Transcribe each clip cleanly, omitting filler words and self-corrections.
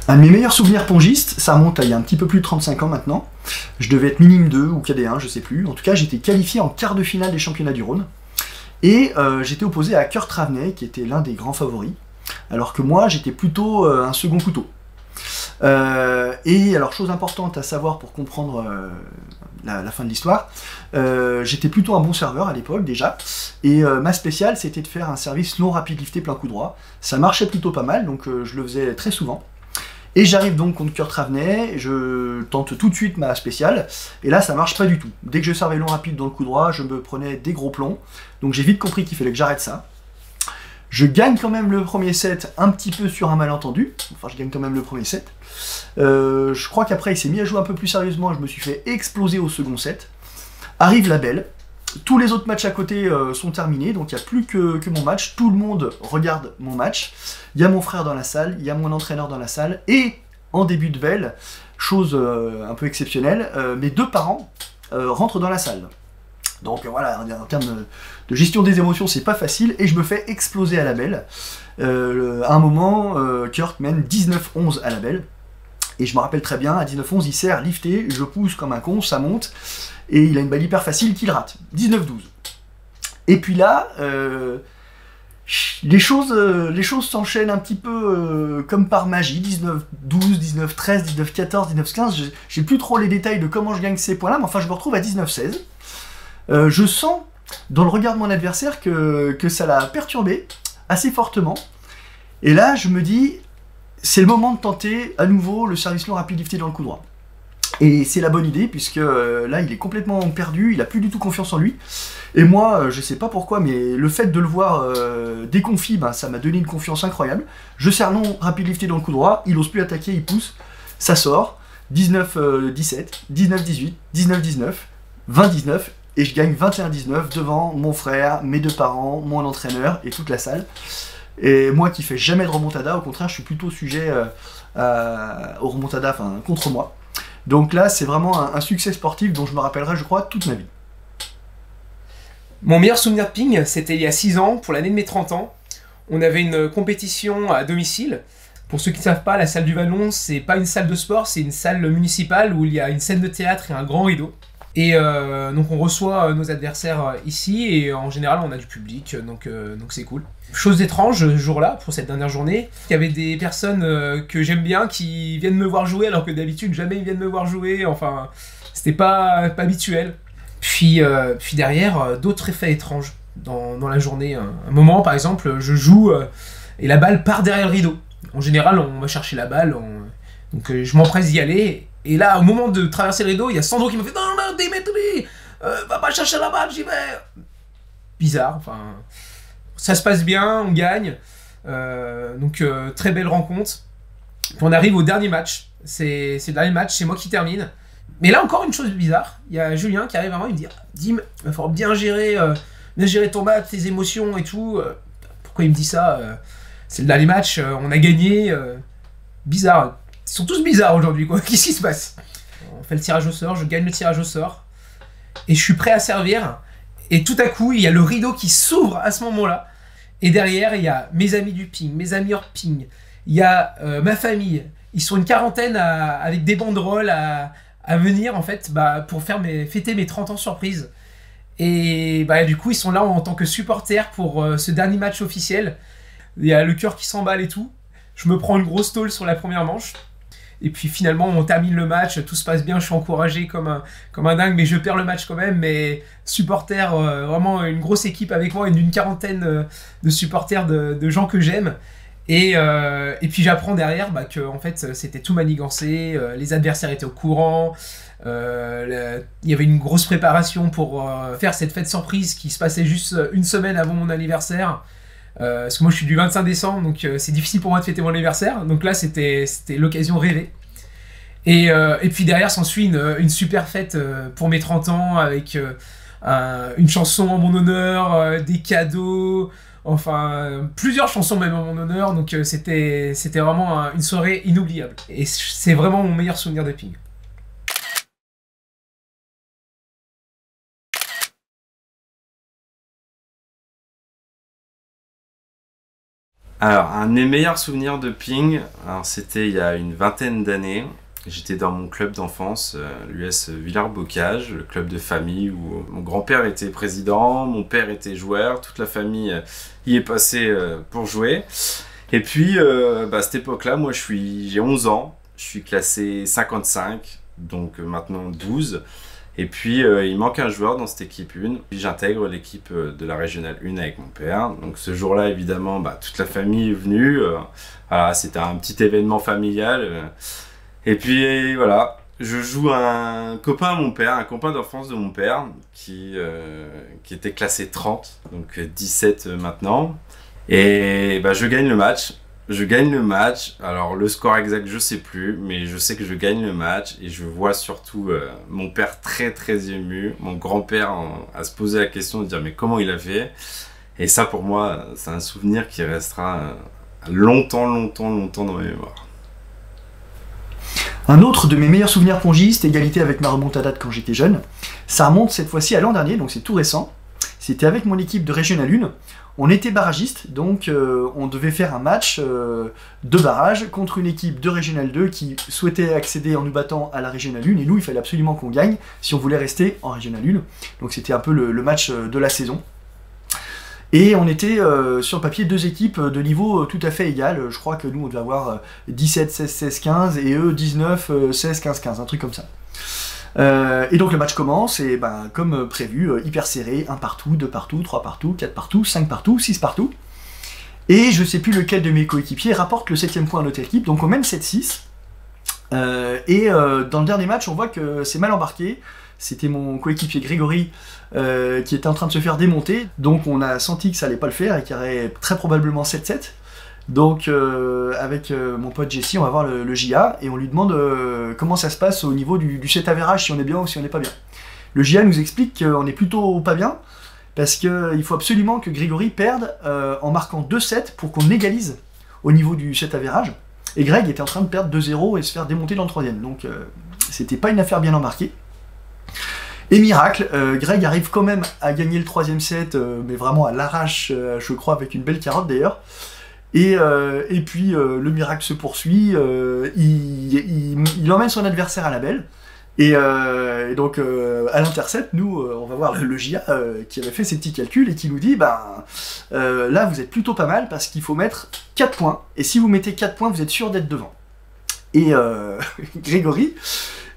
Un de mes meilleurs souvenirs pongistes, ça remonte à il y a un petit peu plus de 35 ans maintenant. Je devais être minime 2 ou KD1, je sais plus. En tout cas, j'étais qualifié en quart de finale des championnats du Rhône. Et j'étais opposé à Kurt Ravenay, qui était l'un des grands favoris. Alors que moi, j'étais plutôt un second couteau. Et alors, chose importante à savoir pour comprendre la fin de l'histoire, j'étais plutôt un bon serveur à l'époque déjà, et ma spéciale c'était de faire un service long rapide lifté plein coup droit. Ça marchait plutôt pas mal, donc je le faisais très souvent. Et j'arrive donc contre Kurt Ravenay, je tente tout de suite ma spéciale, et là ça marche pas du tout. Dès que je servais long rapide dans le coup droit, je me prenais des gros plombs, donc j'ai vite compris qu'il fallait que j'arrête ça. Je gagne quand même le premier set un petit peu sur un malentendu, enfin je gagne quand même le premier set. Je crois qu'après il s'est mis à jouer un peu plus sérieusement, je me suis fait exploser au second set. Arrive la belle, tous les autres matchs à côté sont terminés, donc il n'y a plus que mon match, tout le monde regarde mon match, il y a mon frère dans la salle, il y a mon entraîneur dans la salle, et en début de belle, chose un peu exceptionnelle, mes deux parents rentrent dans la salle. Donc voilà, en termes de gestion des émotions, c'est pas facile, et je me fais exploser à la belle. À un moment, Kurt mène 19-11 à la belle, et je me rappelle très bien, à 19-11, il sert lifté, je pousse comme un con, ça monte, et il a une balle hyper facile qu'il rate. 19-12. Et puis là, les choses s'enchaînent un petit peu comme par magie. 19-12, 19-13, 19-14, 19-15. J'ai plus trop les détails de comment je gagne ces points-là, mais enfin je me retrouve à 19-16. Je sens dans le regard de mon adversaire que ça l'a perturbé assez fortement. Et là, je me dis, c'est le moment de tenter à nouveau le service long rapide lifté dans le coup droit. Et c'est la bonne idée, puisque là, il est complètement perdu, il a plus du tout confiance en lui. Et moi, je sais pas pourquoi, mais le fait de le voir déconfit, ben, ça m'a donné une confiance incroyable. Je sers long rapide lifté dans le coup droit, il ose plus attaquer, il pousse, ça sort. 19-17, 19-18, 19-19, 20-19, et je gagne 21-19 devant mon frère, mes deux parents, mon entraîneur et toute la salle. Et moi qui fais jamais de remontada, au contraire, je suis plutôt sujet aux remontadas, enfin, contre moi. Donc là, c'est vraiment un succès sportif dont je me rappellerai, je crois, toute ma vie. Mon meilleur souvenir de ping, c'était il y a 6 ans, pour l'année de mes 30 ans. On avait une compétition à domicile. Pour ceux qui ne savent pas, la salle du Vallon, c'est pas une salle de sport, c'est une salle municipale où il y a une scène de théâtre et un grand rideau. Et donc on reçoit nos adversaires ici, et en général on a du public, donc c'est cool. Chose étrange, ce jour-là, pour cette dernière journée, il y avait des personnes que j'aime bien qui viennent me voir jouer, alors que d'habitude jamais ils viennent me voir jouer, enfin c'était pas habituel. Puis derrière, d'autres effets étranges dans la journée. Un moment par exemple, je joue et la balle part derrière le rideau. En général on va chercher la balle, donc je m'empresse d'y aller. Et là, au moment de traverser le rideau, il y a Sandro qui me fait « Non, non, Dimitri, va pas chercher la balle, j'y vais !» Bizarre, enfin... Ça se passe bien, on gagne. Donc, très belle rencontre. Puis on arrive au dernier match. C'est le dernier match, c'est moi qui termine. Mais là, encore une chose bizarre. Il y a Julien qui arrive à moi, il me dit « Dim, il va falloir bien gérer ton match, tes émotions et tout. » Pourquoi il me dit ça c'est le dernier match, on a gagné. Bizarre. Ils sont tous bizarres aujourd'hui, quoi. Qu'est-ce qui se passe? On fait le tirage au sort, je gagne le tirage au sort. Et je suis prêt à servir. Et tout à coup, il y a le rideau qui s'ouvre à ce moment-là. Et derrière, il y a mes amis du ping, mes amis hors ping. Il y a ma famille. Ils sont une quarantaine avec des banderoles à venir, en fait, pour fêter mes 30 ans surprise. Et du coup, ils sont là en tant que supporters pour ce dernier match officiel. Il y a le cœur qui s'emballe et tout. Je me prends une grosse tôle sur la première manche. Et puis finalement, on termine le match, tout se passe bien, je suis encouragé comme un dingue, mais je perds le match quand même. Mais supporters, vraiment une grosse équipe avec moi, d'une quarantaine de supporters de gens que j'aime. Et puis j'apprends derrière que en fait, c'était tout manigancé, les adversaires étaient au courant. Il y avait une grosse préparation pour faire cette fête surprise qui se passait juste une semaine avant mon anniversaire. Parce que moi je suis du 25 décembre, donc c'est difficile pour moi de fêter mon anniversaire. Donc là c'était l'occasion rêvée. Et puis derrière s'ensuit une super fête pour mes 30 ans avec une chanson en mon honneur, des cadeaux, enfin plusieurs chansons même en mon honneur. Donc c'était vraiment une soirée inoubliable. Et c'est vraiment mon meilleur souvenir de ping. Alors, un de mes meilleurs souvenirs de ping, c'était il y a une vingtaine d'années. J'étais dans mon club d'enfance, l'US Villars-Bocage, le club de famille où mon grand-père était président, mon père était joueur, toute la famille y est passée pour jouer. Et puis, à cette époque-là, moi j'ai 11 ans, je suis classé 55, donc maintenant 12. Et puis, il manque un joueur dans cette équipe 1. Puis j'intègre l'équipe de la Régionale 1 avec mon père. Donc ce jour-là, évidemment, toute la famille est venue. Voilà, c'était un petit événement familial. Et puis, voilà, je joue un copain à mon père, un copain d'enfance de mon père, qui était classé 30, donc 17 maintenant. Et je gagne le match. Je gagne le match, alors le score exact je sais plus, mais je sais que je gagne le match et je vois surtout mon père très très ému, mon grand-père à se poser la question de dire mais comment il a fait. Et ça pour moi c'est un souvenir qui restera longtemps dans ma mémoire. Un autre de mes meilleurs souvenirs pongistes, égalité avec ma remontada de quand j'étais jeune, ça remonte cette fois-ci à l'an dernier, donc c'est tout récent. C'était avec mon équipe de Régional 1. On était barragiste, donc on devait faire un match de barrage contre une équipe de Régional 2 qui souhaitait accéder en nous battant à la Régional 1, et nous il fallait absolument qu'on gagne si on voulait rester en Régional 1. Donc c'était un peu le match de la saison. Et on était sur le papier deux équipes de niveau tout à fait égal. Je crois que nous on devait avoir 17, 16, 16, 15 et eux 19, 16, 15, 15, un truc comme ça. Et donc le match commence, et comme prévu, hyper serré, 1 partout, 2 partout, 3 partout, 4 partout, 5 partout, 6 partout. Et je sais plus lequel de mes coéquipiers rapporte le 7ème point à notre équipe, donc on mène 7-6. Dans le dernier match, on voit que c'est mal embarqué. C'était mon coéquipier Grégory qui était en train de se faire démonter, donc on a senti que ça allait pas le faire et qu'il y aurait très probablement 7-7. Donc avec mon pote Jesse, on va voir le JA et on lui demande comment ça se passe au niveau du set average, si on est bien ou si on n'est pas bien. Le JA nous explique qu'on est plutôt pas bien, parce qu'il faut absolument que Grégory perde en marquant 2-7 pour qu'on égalise au niveau du set average. Et Greg était en train de perdre 2-0 et se faire démonter dans le 3ème, donc c'était pas une affaire bien embarquée. Et miracle, Greg arrive quand même à gagner le 3ème set, mais vraiment à l'arrache, je crois, avec une belle carotte d'ailleurs. Et puis le miracle se poursuit, il emmène son adversaire à la belle, et donc à l'intercept, nous on va voir le JA qui avait fait ses petits calculs et qui nous dit là vous êtes plutôt pas mal parce qu'il faut mettre 4 points, et si vous mettez 4 points vous êtes sûr d'être devant. Et Grégory,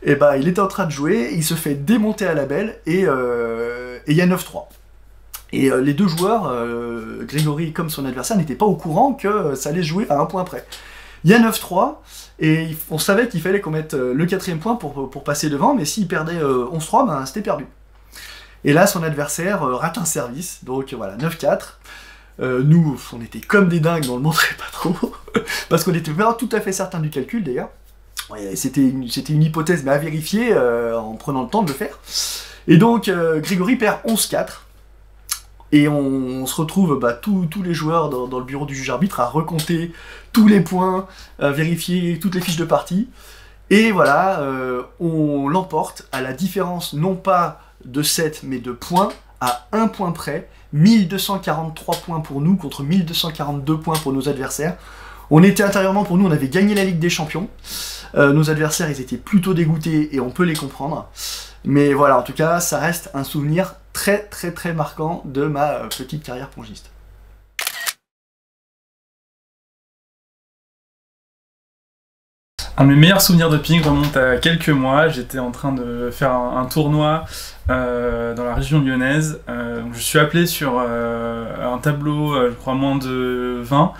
il était en train de jouer, il se fait démonter à la belle, et il y a 9-3. Et les deux joueurs, Grégory comme son adversaire, n'étaient pas au courant que ça allait se jouer à 1 point près. Il y a 9-3, et on savait qu'il fallait qu'on mette le 4ème point pour passer devant, mais s'il perdait 11-3, c'était perdu. Et là, son adversaire rate un service, donc voilà, 9-4. Nous, on était comme des dingues, mais on le montrait pas trop, parce qu'on était pas tout à fait certain du calcul d'ailleurs. Ouais, c'était une hypothèse, mais à vérifier en prenant le temps de le faire. Et donc, Grégory perd 11-4. Et on se retrouve, tous les joueurs dans le bureau du juge-arbitre à recompter tous les points, à vérifier toutes les fiches de partie. Et voilà, on l'emporte à la différence non pas de 7 mais de points, à 1 point près, 1243 points pour nous contre 1242 points pour nos adversaires. On était intérieurement, pour nous, on avait gagné la Ligue des Champions. Nos adversaires, ils étaient plutôt dégoûtés et on peut les comprendre. Mais voilà, en tout cas, ça reste un souvenir très très très marquant de ma petite carrière pongiste. Un de mes meilleurs souvenirs de ping remonte à quelques mois. J'étais en train de faire un tournoi dans la région lyonnaise. Je suis appelé sur un tableau, je crois moins de 20,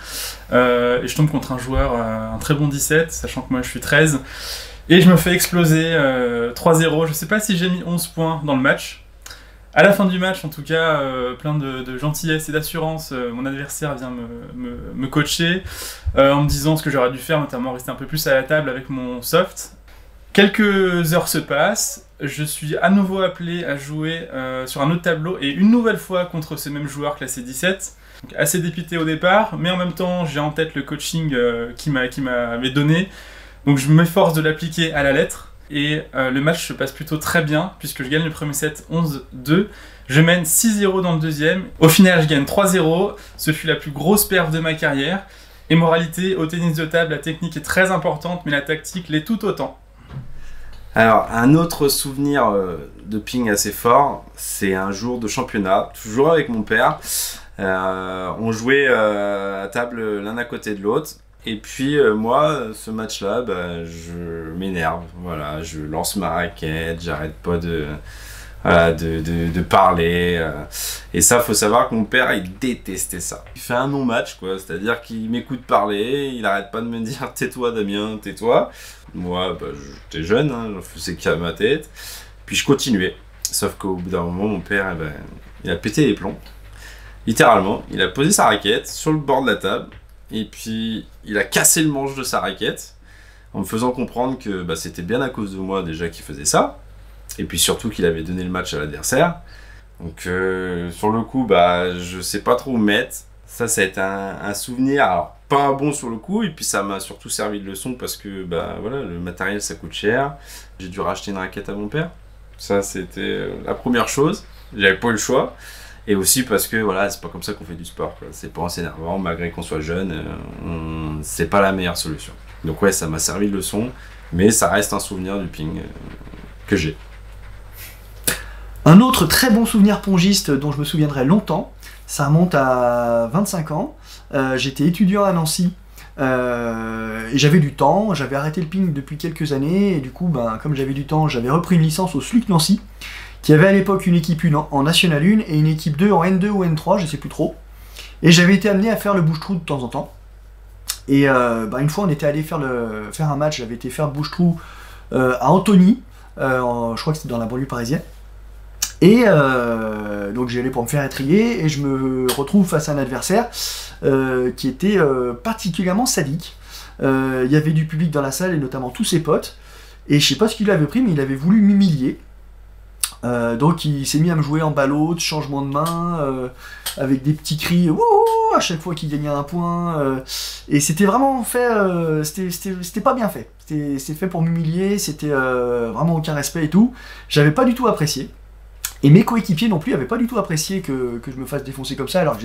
et je tombe contre un joueur, un très bon 17, sachant que moi je suis 13. Et je me fais exploser 3-0. Je sais pas si j'ai mis 11 points dans le match. À la fin du match, en tout cas, plein de gentillesse et d'assurance, mon adversaire vient me coacher en me disant ce que j'aurais dû faire, notamment rester un peu plus à la table avec mon soft. Quelques heures se passent, je suis à nouveau appelé à jouer sur un autre tableau et une nouvelle fois contre ce même joueur classé 17. Donc, assez dépité au départ, mais en même temps, j'ai en tête le coaching qu'il m'avait donné. Donc je m'efforce de l'appliquer à la lettre. et le match se passe plutôt très bien puisque je gagne le premier set 11-2. Je mène 6-0 dans le deuxième. Au final, je gagne 3-0. Ce fut la plus grosse perf de ma carrière. Et moralité, au tennis de table, la technique est très importante, mais la tactique l'est tout autant. Alors, un autre souvenir de ping assez fort, c'est un jour de championnat, toujours avec mon père. On jouait à table l'un à côté de l'autre. Et puis moi, ce match-là, je m'énerve. Voilà, je lance ma raquette, j'arrête pas de parler. Et ça, faut savoir que mon père, il détestait ça. Il fait un non-match, quoi. C'est-à-dire qu'il m'écoute parler, il arrête pas de me dire « Tais-toi, Damien, tais-toi ». Moi, j'étais jeune, hein, je faisais qu'à ma tête. Puis je continuais. Sauf qu'au bout d'un moment, mon père, il a pété les plombs. Littéralement, il a posé sa raquette sur le bord de la table. Et puis, il a cassé le manche de sa raquette. En me faisant comprendre que c'était bien à cause de moi déjà qu'il faisait ça. Et puis surtout qu'il avait donné le match à l'adversaire. Donc sur le coup, je sais pas trop où mettre. Ça a été un souvenir, alors pas un bon sur le coup, et puis ça m'a surtout servi de leçon parce que voilà, le matériel ça coûte cher. J'ai dû racheter une raquette à mon père. Ça c'était la première chose. J'avais pas eu le choix. Et aussi parce que voilà, c'est pas comme ça qu'on fait du sport, quoi. C'est pas assez énervant, malgré qu'on soit jeune, c'est pas la meilleure solution. Donc ouais, ça m'a servi de leçon, mais ça reste un souvenir du ping que j'ai. Un autre très bon souvenir pongiste dont je me souviendrai longtemps, ça remonte à 25 ans. J'étais étudiant à Nancy et j'avais du temps. J'avais arrêté le ping depuis quelques années et du coup, comme j'avais du temps, j'avais repris une licence au SLUC Nancy, qui avait à l'époque une équipe 1 en National 1 et une équipe 2 en N2 ou N3, je sais plus trop. Et j'avais été amené à faire le bouche-trou de temps en temps. Et une fois, on était allé faire un match. J'avais été faire le bouche-trou à Antony, je crois que c'était dans la banlieue parisienne. Et donc j'y allais pour me faire étriller et je me retrouve face à un adversaire qui était particulièrement sadique. Il y avait du public dans la salle et notamment tous ses potes. Et je sais pas ce qu'il avait pris, mais il avait voulu m'humilier. Donc il s'est mis à me jouer en ballot, de changement de main, avec des petits cris wouhou à chaque fois qu'il gagnait un point. Et c'était vraiment fait, c'était pas bien fait. C'était fait pour m'humilier, c'était vraiment aucun respect et tout. J'avais pas du tout apprécié. Et mes coéquipiers non plus n'avaient pas du tout apprécié que je me fasse défoncer comme ça, alors que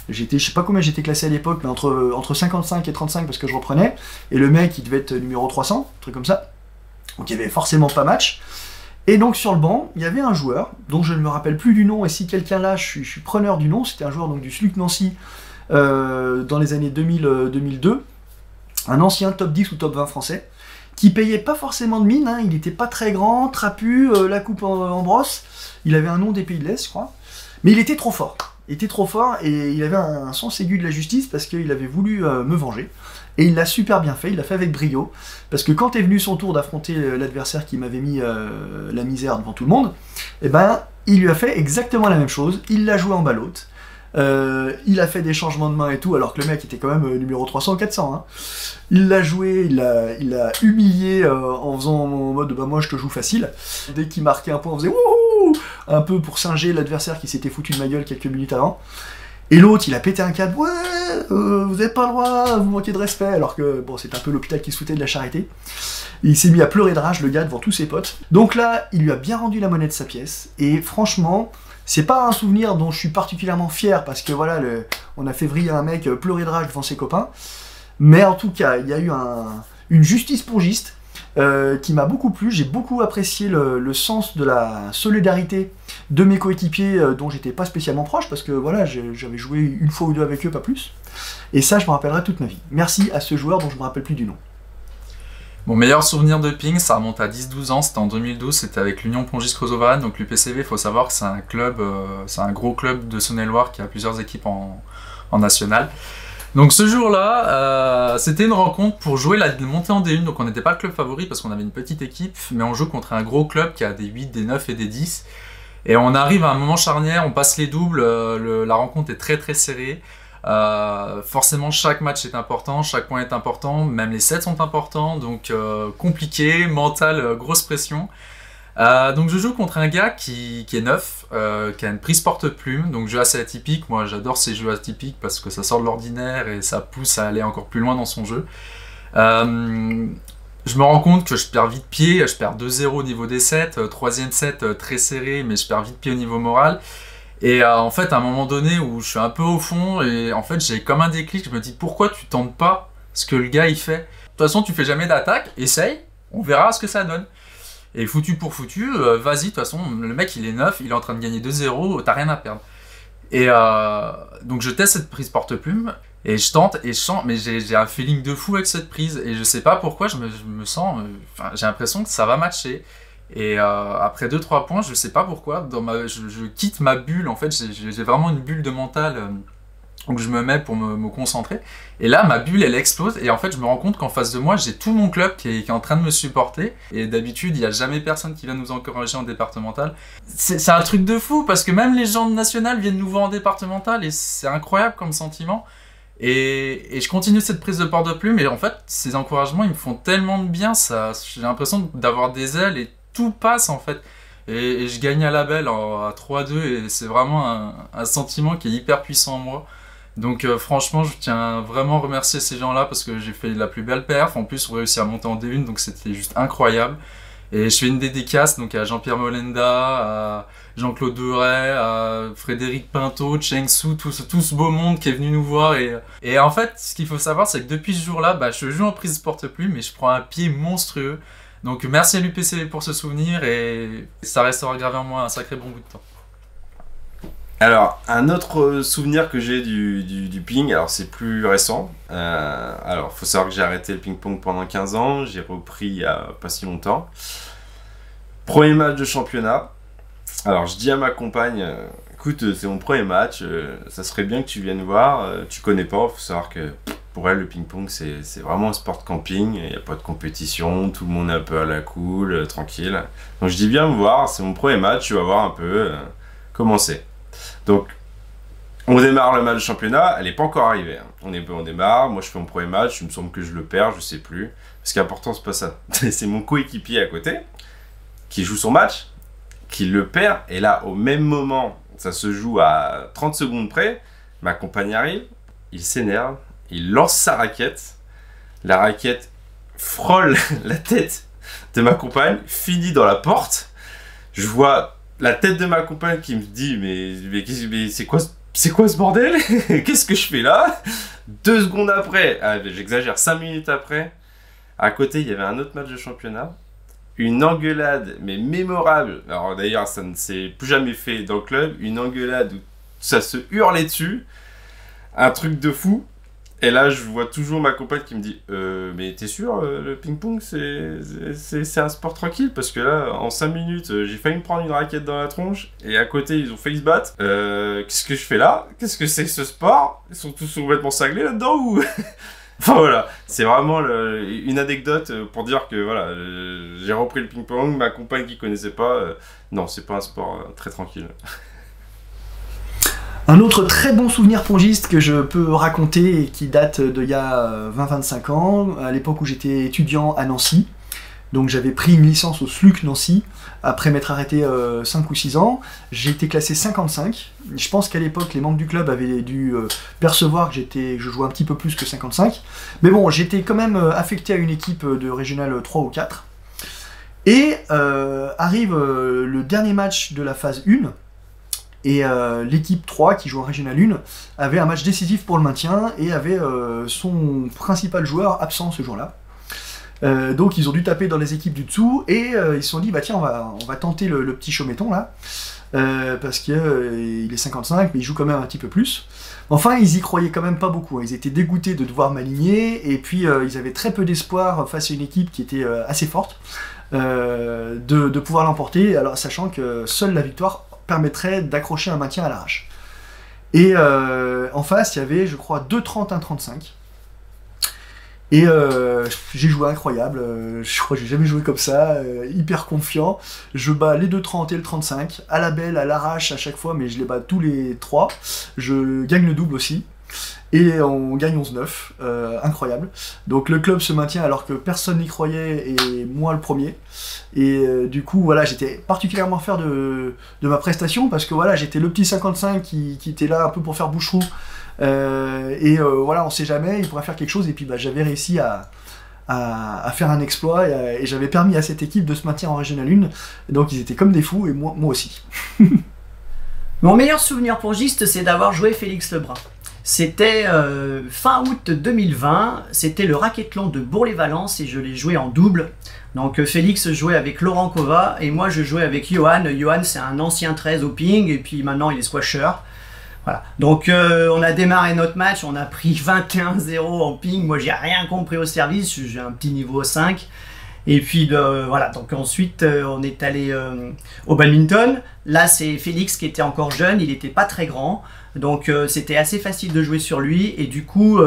je sais pas combien j'étais classé à l'époque, mais entre 55 et 35 parce que je reprenais, et le mec il devait être numéro 300, un truc comme ça, donc il y avait forcément pas match. Et donc sur le banc, il y avait un joueur, dont je ne me rappelle plus du nom, et si quelqu'un là, je suis preneur du nom, c'était un joueur donc, du SLUC Nancy, dans les années 2000-2002, un ancien top 10 ou top 20 français, qui payait pas forcément de mine, hein, il était pas très grand, trapu, la coupe en brosse, il avait un nom des pays de l'Est, je crois, mais il était trop fort. Il était trop fort et il avait un sens aigu de la justice parce qu'il avait voulu me venger. Et il l'a super bien fait, il l'a fait avec brio, parce que quand est venu son tour d'affronter l'adversaire qui m'avait mis la misère devant tout le monde, il lui a fait exactement la même chose, il l'a joué en ballotte, il a fait des changements de main et tout, alors que le mec était quand même numéro 300 ou 400. Hein. Il l'a joué, il l'a humilié en faisant en mode moi je te joue facile. Dès qu'il marquait un point, on faisait wouhou, un peu pour singer l'adversaire qui s'était foutu de ma gueule quelques minutes avant. Et l'autre, il a pété un câble, ouais, vous n'avez pas le droit, vous manquez de respect, alors que bon, c'est un peu l'hôpital qui se foutait de la charité. Et il s'est mis à pleurer de rage, le gars, devant tous ses potes. Donc là, il lui a bien rendu la monnaie de sa pièce, et franchement, c'est pas un souvenir dont je suis particulièrement fier, parce que voilà, on a fait vriller un mec pleurer de rage devant ses copains, mais en tout cas, il y a eu une justice pongiste qui m'a beaucoup plu. J'ai beaucoup apprécié le sens de la solidarité de mes coéquipiers dont j'étais pas spécialement proche, parce que voilà, j'avais joué une fois ou deux avec eux, pas plus. Et ça, je me rappellerai toute ma vie. Merci à ce joueur dont je me rappelle plus du nom. Mon meilleur souvenir de ping, ça remonte à 10-12 ans, c'était en 2012, c'était avec l'Union Pongiste Creusot-Varennes, donc l'UPCV, il faut savoir que c'est un club, c'est un gros club de Saône-et-Loire qui a plusieurs équipes en national. Donc ce jour-là, c'était une rencontre pour jouer la montée en D1, donc on n'était pas le club favori parce qu'on avait une petite équipe, mais on joue contre un gros club qui a des 8, des 9 et des 10. Et on arrive à un moment charnière, on passe les doubles, la rencontre est très très serrée. Forcément chaque match est important, chaque point est important, même les sets sont importants, donc compliqué, mental, grosse pression. Donc je joue contre un gars qui est neuf, qui a une prise porte-plume, donc jeu assez atypique. Moi j'adore ces jeux atypiques parce que ça sort de l'ordinaire et ça pousse à aller encore plus loin dans son jeu. je me rends compte que je perds vite pied, je perds 2-0 au niveau des sets, troisième set très serré, mais je perds vite pied au niveau moral. Et en fait, à un moment donné où je suis un peu au fond, et en fait, j'ai comme un déclic, je me dis pourquoi tu tentes pas ce que le gars il fait. De toute façon, tu fais jamais d'attaque, essaye, on verra ce que ça donne. Et foutu pour foutu, vas-y, de toute façon, le mec il est neuf, il est en train de gagner 2-0, t'as rien à perdre. Et donc je teste cette prise porte-plume, et je tente, et je sens, mais j'ai un feeling de fou avec cette prise, et je sais pas pourquoi, je me sens, j'ai l'impression que ça va matcher. Et après 2-3 points, je sais pas pourquoi, je quitte ma bulle, en fait, j'ai vraiment une bulle de mental où je me mets pour me concentrer. Et là, ma bulle, elle explose, et en fait, je me rends compte qu'en face de moi, j'ai tout mon club qui est en train de me supporter. Et d'habitude, il n'y a jamais personne qui vient nous encourager en départemental. C'est un truc de fou, parce que même les gens de national viennent nous voir en départemental, et c'est incroyable comme sentiment. Et je continue cette prise de porte-plume, et en fait, ces encouragements, ils me font tellement de bien, j'ai l'impression d'avoir des ailes, et tout passe en fait. Et je gagne à la belle à 3-2, et c'est vraiment un sentiment qui est hyper puissant en moi. Donc franchement, je tiens vraiment à remercier ces gens-là, parce que j'ai fait la plus belle perf, en plus on réussit à monter en D1, donc c'était juste incroyable. Et je fais une dédicace donc à Jean-Pierre Molenda, à Jean-Claude Deray, à Frédéric Pinto, Cheng Su, tout ce beau monde qui est venu nous voir. Et en fait, ce qu'il faut savoir, c'est que depuis ce jour-là, je joue en prise porte-plume, mais je prends un pied monstrueux. Donc merci à l'UPCV pour ce souvenir, et ça restera gravé en moi un sacré bon bout de temps. Alors, un autre souvenir que j'ai du ping, alors c'est plus récent. Alors, il faut savoir que j'ai arrêté le ping-pong pendant 15 ans, j'ai repris il n'y a pas si longtemps. Premier match de championnat. Alors, je dis à ma compagne, écoute, c'est mon premier match, ça serait bien que tu viennes voir, tu connais pas, il faut savoir que pour elle, le ping-pong, c'est vraiment un sport de camping, il n'y a pas de compétition, tout le monde est un peu à la cool, tranquille. Donc, je dis viens me voir, c'est mon premier match, tu vas voir un peu comment c'est. Donc, on démarre le match de championnat, elle n'est pas encore arrivée. Hein. On démarre, moi je fais mon premier match, il me semble que je le perds, je sais plus. Ce qui est important, c'est pas ça. C'est mon coéquipier à côté, qui joue son match, qui le perd, et là, au même moment, ça se joue à 30 secondes près, ma compagne arrive, il s'énerve, il lance sa raquette, la raquette frôle la tête de ma compagne, finit dans la porte, je vois la tête de ma compagne qui me dit mais c'est quoi ce bordel? Qu'est-ce que je fais là? 2 secondes après, j'exagère, 5 minutes après, à côté il y avait un autre match de championnat, une engueulade mais mémorable. Alors d'ailleurs ça ne s'est plus jamais fait dans le club, une engueulade où ça se hurlait dessus, un truc de fou. Et là, je vois toujours ma compagne qui me dit mais t'es sûr, le ping-pong, c'est un sport tranquille? Parce que là, en 5 minutes, j'ai failli me prendre une raquette dans la tronche, et à côté, ils ont failli se battre. Qu'est-ce que je fais là? Qu'est-ce que c'est que ce sport? Ils sont tous complètement cinglés là-dedans ou... Enfin voilà, c'est vraiment une anecdote pour dire que voilà, j'ai repris le ping-pong, ma compagne qui connaissait pas, non, c'est pas un sport très tranquille. Un autre très bon souvenir pongiste que je peux raconter et qui date d'il y a 20-25 ans, à l'époque où j'étais étudiant à Nancy. Donc j'avais pris une licence au SLUC Nancy, après m'être arrêté 5 ou 6 ans. J'ai été classé 55. Je pense qu'à l'époque, les membres du club avaient dû percevoir que je jouais un petit peu plus que 55. Mais bon, j'étais quand même affecté à une équipe de régional 3 ou 4. Et arrive le dernier match de la phase 1. Et l'équipe 3, qui joue en Régional 1, avait un match décisif pour le maintien et avait son principal joueur absent ce jour-là. Donc ils ont dû taper dans les équipes du dessous et ils se sont dit, bah tiens, on va tenter le petit Chaumeton là, parce qu'il est 55, mais il joue quand même un petit peu plus. Enfin, ils y croyaient quand même pas beaucoup, ils étaient dégoûtés de devoir m'aligner, et puis ils avaient très peu d'espoir face à une équipe qui était assez forte, de pouvoir l'emporter, alors sachant que seule la victoire permettrait d'accrocher un maintien à l'arrache. Et en face, il y avait, je crois, 2-30, 1-35. Et j'ai joué incroyable, je crois que j'ai jamais joué comme ça, hyper confiant. Je bats les 2-30 et le 35, à la belle, à l'arrache à chaque fois, mais je les bats tous les 3. Je gagne le double aussi. Et on gagne 11-9, incroyable. Donc le club se maintient alors que personne n'y croyait, et moi le premier. Et du coup, voilà, j'étais particulièrement fier de ma prestation, parce que voilà, j'étais le petit 55 qui était là un peu pour faire boucherou. Voilà, on sait jamais, il pourrait faire quelque chose, et puis bah, j'avais réussi à à faire un exploit, et j'avais permis à cette équipe de se maintenir en Régional 1, et donc ils étaient comme des fous, et moi aussi. Mon meilleur souvenir pour Gist, c'est d'avoir joué Félix Lebrun. C'était fin août 2020, c'était le racquethlon de Bourg-les-Valences et je l'ai joué en double. Donc Félix jouait avec Laurent Kova et moi je jouais avec Johan. Johan c'est un ancien 13 au ping et puis maintenant il est squasher. Voilà. Donc on a démarré notre match, on a pris 21-0 en ping, moi j'ai rien compris au service, j'ai un petit niveau 5. Et puis voilà, donc ensuite on est allé au badminton. Là c'est Félix qui était encore jeune, il n'était pas très grand. Donc c'était assez facile de jouer sur lui et du coup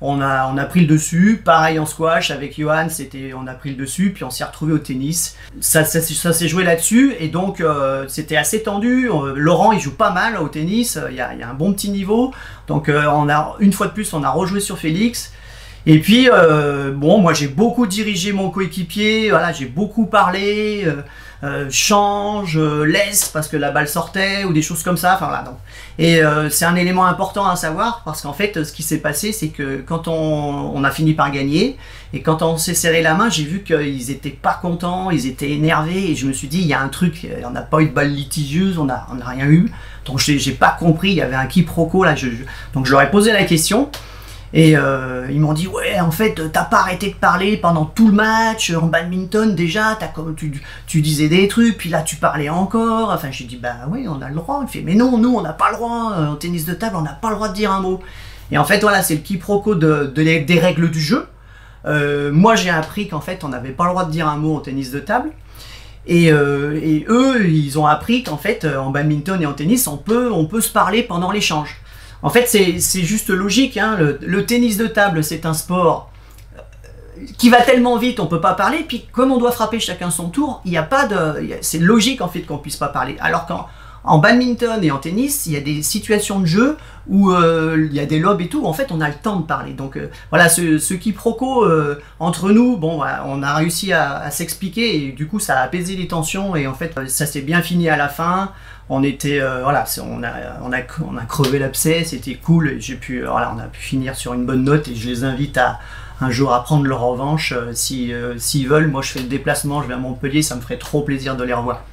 on a pris le dessus. Pareil en squash avec Johan, on a pris le dessus puis on s'est retrouvé au tennis. Ça s'est joué là-dessus et donc c'était assez tendu. Laurent il joue pas mal au tennis, il y a un bon petit niveau. Donc une fois de plus on a rejoué sur Félix. Et puis bon, moi j'ai beaucoup dirigé mon coéquipier, voilà, j'ai beaucoup parlé, change, laisse parce que la balle sortait ou des choses comme ça. Enfin voilà. Donc. Et c'est un élément important à savoir parce qu'en fait, ce qui s'est passé, c'est que quand on a fini par gagner et quand on s'est serré la main, j'ai vu qu'ils étaient pas contents, ils étaient énervés et je me suis dit il y a un truc, on n'a pas eu de balle litigieuse, on n'a rien eu. Donc j'ai pas compris, il y avait un quiproquo là. Donc je leur ai posé la question. Et ils m'ont dit ouais en fait t'as pas arrêté de parler pendant tout le match en badminton déjà tu disais des trucs puis là tu parlais encore, enfin j'ai dit bah oui on a le droit. Il fait mais non nous on n'a pas le droit en tennis de table on n'a pas le droit de dire un mot. Et en fait voilà c'est le quiproquo des règles du jeu. Moi j'ai appris qu'en fait on n'avait pas le droit de dire un mot en tennis de table. Et eux ils ont appris qu'en fait en badminton et en tennis on peut se parler pendant l'échange. En fait, c'est juste logique. Hein. Le tennis de table, c'est un sport qui va tellement vite, on peut pas parler. Puis, comme on doit frapper chacun son tour, il y a pas c'est logique en fait qu'on puisse pas parler. Alors qu'en badminton et en tennis, il y a des situations de jeu où il y a des lobes et tout. En fait, on a le temps de parler. Donc voilà, ce quiproquo entre nous, bon, voilà, on a réussi à s'expliquer et du coup, ça a apaisé les tensions et en fait, ça s'est bien fini à la fin. On était voilà, on a crevé l'abcès, c'était cool. Voilà, on a pu finir sur une bonne note et je les invite un jour à prendre leur revanche s'ils veulent. Moi, je fais le déplacement, je vais à Montpellier, ça me ferait trop plaisir de les revoir.